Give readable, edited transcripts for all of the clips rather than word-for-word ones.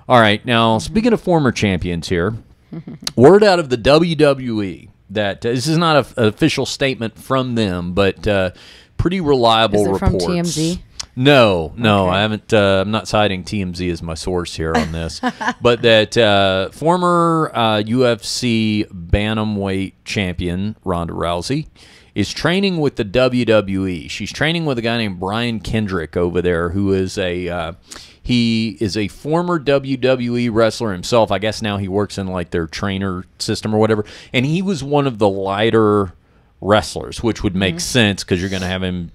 All right, now speaking of former champions here, word out of the WWE that this is not an official statement from them, but pretty reliable reports. Is it from TMZ? No, Okay. I haven't. I'm not citing TMZ as my source here on this, but that former UFC bantamweight champion Ronda Rousey is training with the WWE. She's training with a guy named Brian Kendrick over there, who is he is a former WWE wrestler himself. I guess now he works in like their trainer system or whatever, and he was one of the lighter wrestlers, which would make sense because you're going to have him,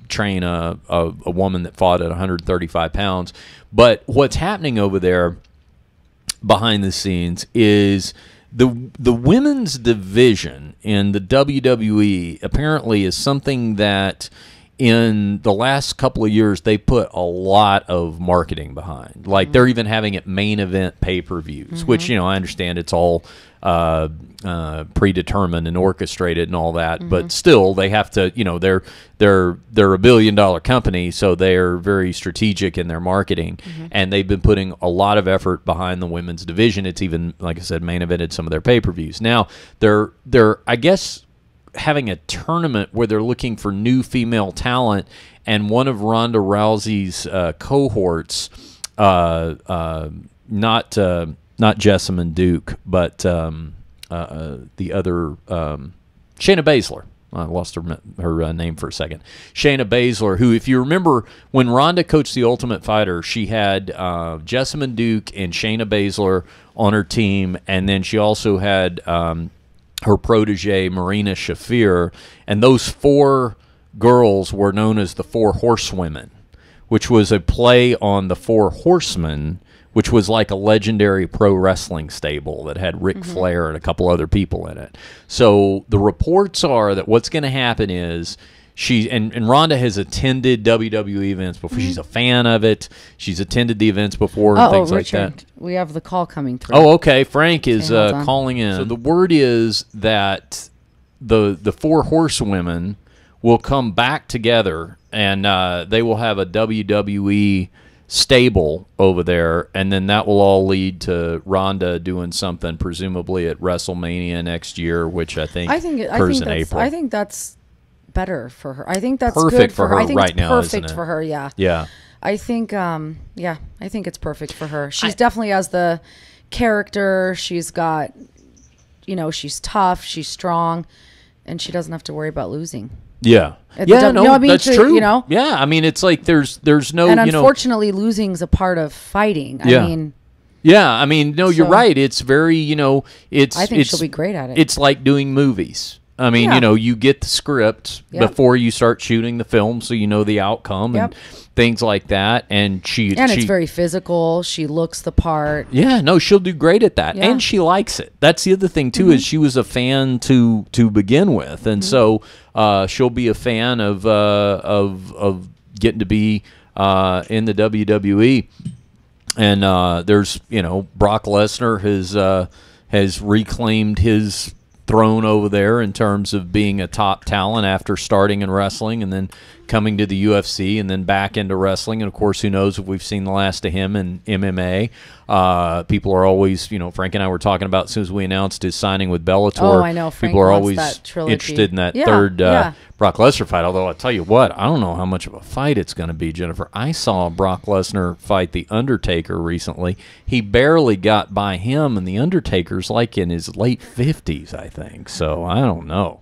train a woman that fought at 135 pounds. But what's happening over there behind the scenes is the women's division in the WWE apparently is something that in the last couple of years they put a lot of marketing behind. Like they're even having it main event pay-per-views, which, I understand it's all predetermined and orchestrated and all that, but still they have to, they're a $1 billion company, so they're very strategic in their marketing, and they've been putting a lot of effort behind the women's division. It's even, like I said, main evented some of their pay-per-views. Now they're I guess having a tournament where they're looking for new female talent, and one of Ronda Rousey's cohorts, not Jessamine Duke, but the other Shayna Baszler. I lost her name for a second. Shayna Baszler, who, if you remember, when Ronda coached The Ultimate Fighter, she had Jessamine Duke and Shayna Baszler on her team, and then she also had her protege, Marina Shafir, and those four girls were known as the Four Horsewomen, which was a play on the Four Horsemen, which was like a legendary pro wrestling stable that had Ric Flair and a couple other people in it. So the reports are that what's going to happen is and Ronda has attended WWE events before. She's a fan of it. She's attended the events before and things Richard, like that. We have the call coming through. Oh, okay. Frank is calling in. So So the word is that the Four Horsewomen will come back together, and they will have a WWE stable over there, and then that will all lead to Ronda doing something presumably at Wrestlemania next year, which I think occurs in April. I think that's better for her. I think that's perfect good for her I think right it's now, perfect isn't it? for her. Yeah. Yeah. I think I think it's perfect for her. She's definitely has the character. She's got, she's tough, she's strong, and she doesn't have to worry about losing. Yeah. That's true. Yeah, I mean, it's like there's no, and unfortunately, losing's a part of fighting. Yeah, you're right. It's very, I think she'll be great at it. It's like doing movies. I mean, you get the script before you start shooting the film, so you know the outcome and things like that. And it's very physical. She looks the part. Yeah, no, she'll do great at that, Yeah. and she likes it. That's the other thing too, is she was a fan to begin with, and so she'll be a fan of getting to be in the WWE. And there's Brock Lesnar has reclaimed his throne over there in terms of being a top talent after starting in wrestling and then coming to the UFC and then back into wrestling. And, of course, who knows if we've seen the last of him in MMA. People are always, Frank and I were talking about as soon as we announced his signing with Bellator. Oh, I know. Frank people are wants always that trilogy. interested in that third Brock Lesnar fight. Although I'll tell you what, I don't know how much of a fight it's going to be, Jennifer. I saw Brock Lesnar fight The Undertaker recently. He barely got by him, and The Undertaker's like in his late 50s, I think. So I don't know.